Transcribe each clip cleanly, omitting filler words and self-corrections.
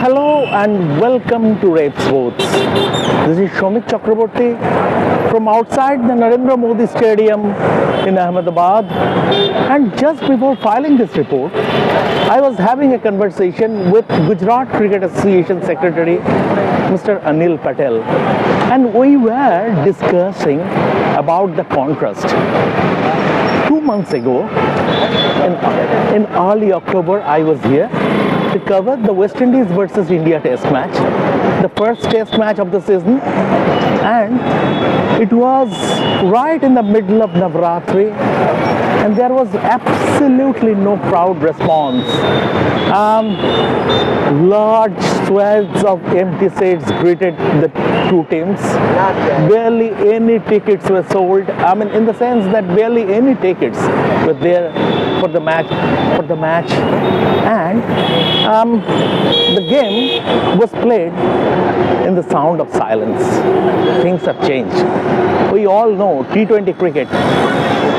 Hello and welcome to Revsportz. This is Shomik Chakraborty from outside the Narendra Modi Stadium in Ahmedabad. And just before filing this report, I was having a conversation with Gujarat Cricket Association Secretary Mr. Axar Patel, and we were discussing about the contrast. 2 months ago, in early October, I was here to cover the West Indies versus India test match, the first test match of the season, and it was right in the middle of Navratri, and there was absolutely no crowd response. Large swathes of empty seats greeted the two teams. Barely any tickets were sold. I mean, in the sense that barely any tickets were there for the match. And the game was played in the sound of silence. Things have changed. We all know T20 cricket.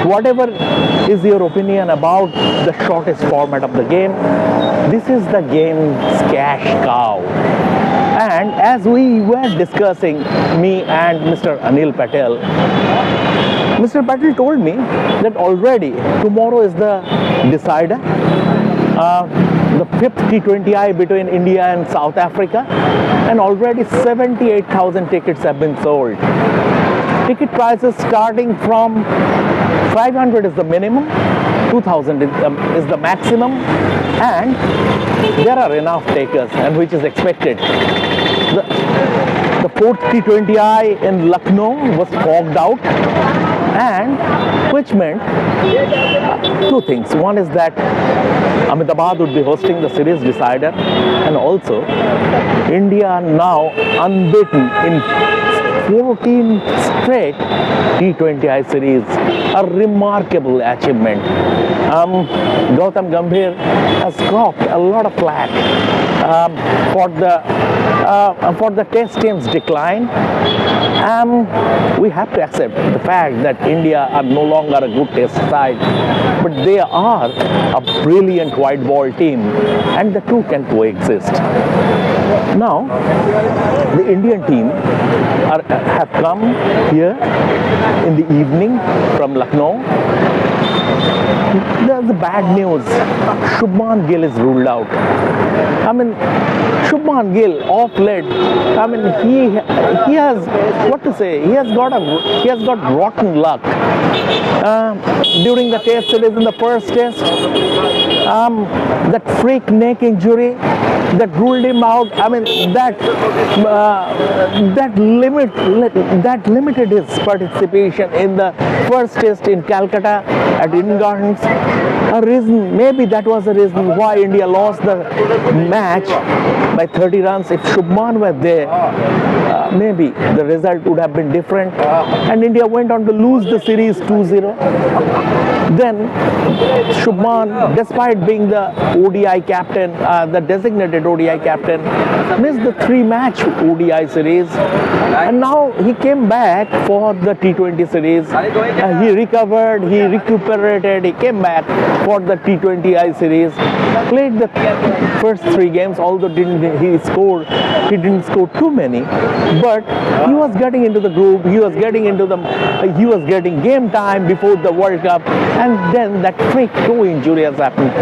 Whatever is your opinion about the shortest format of the game, this is the game's cash cow. And as we were discussing, me and Mr. Axar Patel, Mr. Patel told me that already tomorrow is the decider, the fifth T20I between India and South Africa, and already 78,000 tickets have been sold. Ticket prices starting from 500 is the minimum, 2,000 is the maximum, and there are enough takers, and which is expected. The fourth T20I in Lucknow was fogged out, and which meant two things. One is that Ahmedabad would be hosting the series decider, and also India now unbeaten in 14 straight T20I series, a remarkable achievement. Gautam Gambhir has copped a lot of flack for the test team's decline. We have to accept the fact that India are no longer a good test side, but they are a brilliant white ball team, and the two can coexist. Now, the Indian team have come here in the evening from Lucknow. There's the bad news. Shubman Gill is ruled out. I mean, Shubman Gill off late. I mean, he has what to say. He has got rotten luck during the test series in the first test. That freak neck injury that ruled him out. I mean, that limited his participation in the first test in Calcutta at Eden Gardens. Maybe that was the reason why India lost the match by 30 runs. If Shubman were there, maybe the result would have been different, and India went on to lose the series 2-0. Then Shubman, despite being the ODI captain, the designated ODI captain, missed the 3-match ODI series, and now he came back for the T20 series. He recovered, he recuperated, he came back for the T20I series, played the first 3 games, although he didn't score too many, but he was getting into the groove, he was getting game time before the World Cup, and then that freak toe injury has happened.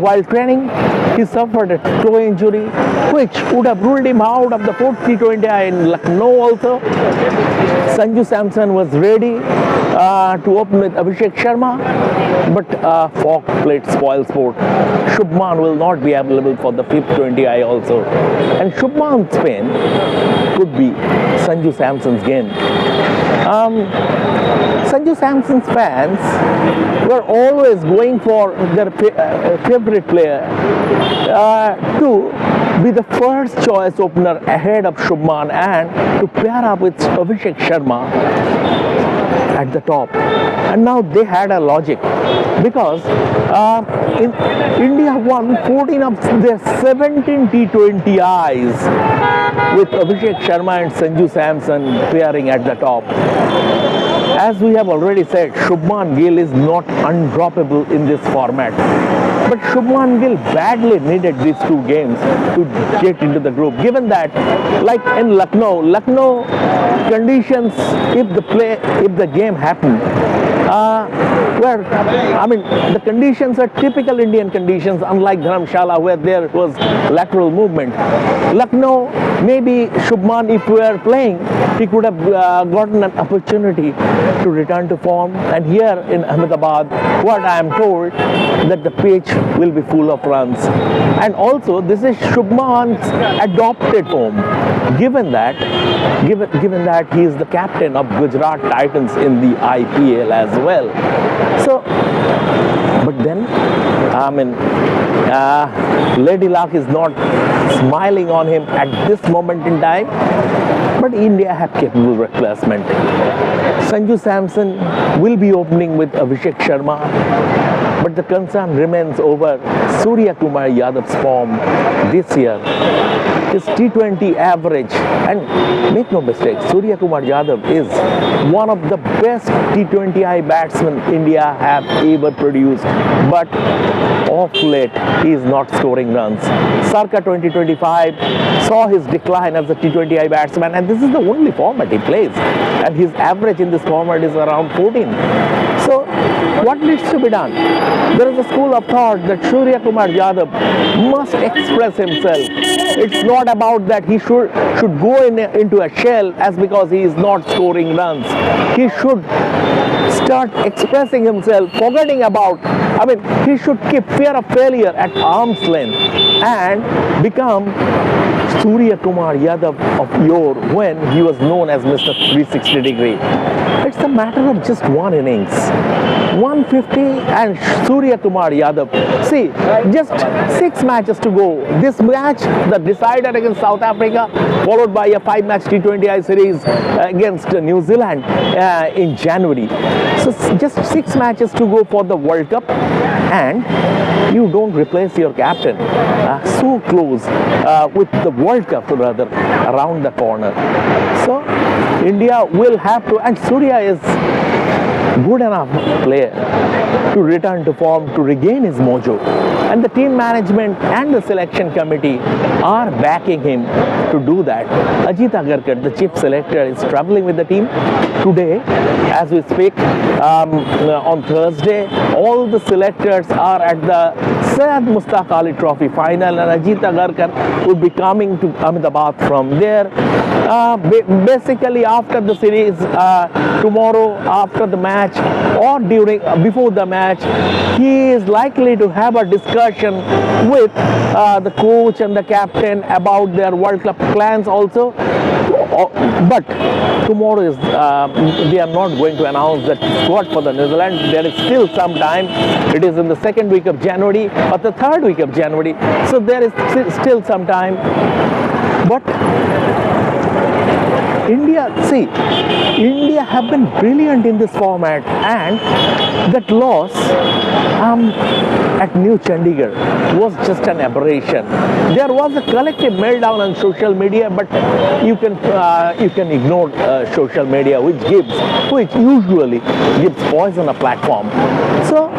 While training, he suffered a toe injury, which would have ruled him out of the fourth T20I in Lucknow also. Sanju Samson was ready to open with Abhishek Sharma, but fog played spoil sport. Shubman will not be available for the fifth 20I also, and Shubman's pain could be Sanju Samson's gain. Sanju Samson's fans were always going for their favorite player to be the first choice opener ahead of Shubman and to pair up with Abhishek Sharma at the top. And now they had a logic, because India won 14 of their 17 T20Is with Abhishek Sharma and Sanju Samson pairing at the top. As we have already said, Shubman Gill is not undroppable in this format. But Shubman Gill badly needed these two games to get into the group. Given that, like in Lucknow conditions, if the game happened, the conditions are typical Indian conditions, unlike Dharamshala where there was lateral movement. Lucknow, maybe Shubman, if we were playing, he could have gotten an opportunity to return to form. And here in Ahmedabad, what I am told, that the pitch will be full of runs. And also, this is Shubman's adopted home. Given that he is the captain of Gujarat Titans in the IPL as well. So, but then, Lady Luck is not smiling on him at this moment in time. But India have capable replacement. Sanju Samson will be opening with Abhishek Sharma. But the concern remains over Surya Kumar Yadav's form this year. His T20 average, and make no mistake, Surya Kumar Yadav is one of the best T20I batsmen India have ever produced. But off late, he is not scoring runs. Circa 2025 saw his decline as a T20I batsman, and this is the only format he plays. And his average in this format is around 14. So, what needs to be done? There is a school of thought that Surya Kumar Yadav must express himself. It's not about that he should go into a shell as because he is not scoring runs. He should start expressing himself, forgetting about, he should keep fear of failure at arm's length and become Surya Kumar Yadav of yore when he was known as Mr. 360 degree. It's a matter of just one innings. 150 and Surya Kumar Yadav. See, just 6 matches to go. This match, the decider against South Africa, followed by a 5-match T20I series against New Zealand in January. So just 6 matches to go for the World Cup, and you don't replace your captain. So close with the World Cup rather around the corner. So India will have to, and Surya is good enough player to return to form, to regain his mojo. And the team management and the selection committee are backing him to do that. Ajit Agarkar, the chief selector, is traveling with the team today as we speak. On Thursday, all the selectors are at the Syed Mushtaq Ali Trophy final, and Ajit Agarkar will be coming to Ahmedabad from there. Basically, after the series, tomorrow, after the match, or before the match, he is likely to have a discussion with the coach and the captain about their World Cup plans also. But tomorrow is they are not going to announce that squad for the New Zealand. There is still some time. It is in the second week of January or the third week of January. So there is still some time. But India have been brilliant in this format, and that loss at New Chandigarh was just an aberration. There was a collective meltdown on social media, but you can ignore social media, which usually gives poison a platform. So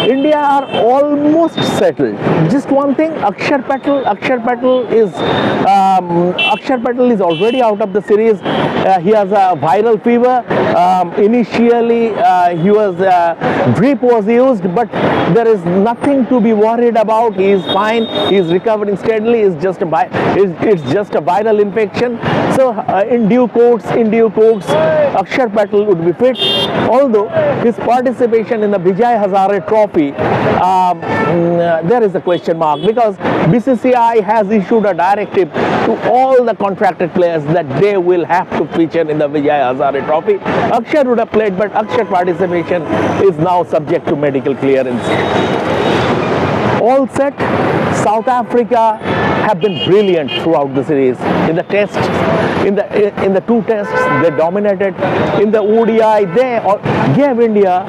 India are almost settled. Just one thing, Axar Patel is already out of the series. He has a viral fever. Initially, drip was used, but there is nothing to be worried about. He is fine. He is recovering steadily. It's just a viral infection. So, in due course, Axar Patel would be fit. Although his participation in the Vijay Hazare Trophy, there is a question mark, because BCCI has issued a directive to all the contracted players that they will have to feature in the Vijay Hazare Trophy. Axar would have played, but Axar participation is now subject to medical clearance. All set. South Africa have been brilliant throughout the series. In the tests, in the two tests, they dominated. In the ODI, they gave India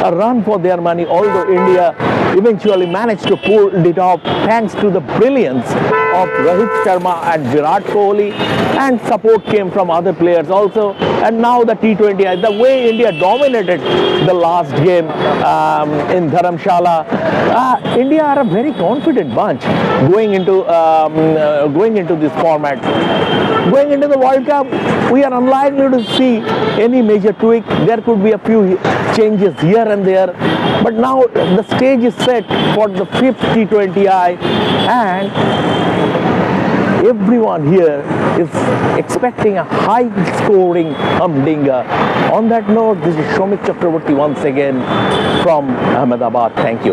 a run for their money, although India eventually managed to pull it off thanks to the brilliance of Rohit Sharma and Virat Kohli, and support came from other players also. And now the T20I, the way India dominated the last game in Dharamshala, India are a very confident bunch going into this format. Going into the World Cup, we are unlikely to see any major tweak. There could be a few changes here and there, but now the stage is set for the 5th T20I, and everyone here is expecting a high-scoring humdinger. On that note, this is Shomik Chakraborty once again from Ahmedabad. Thank you.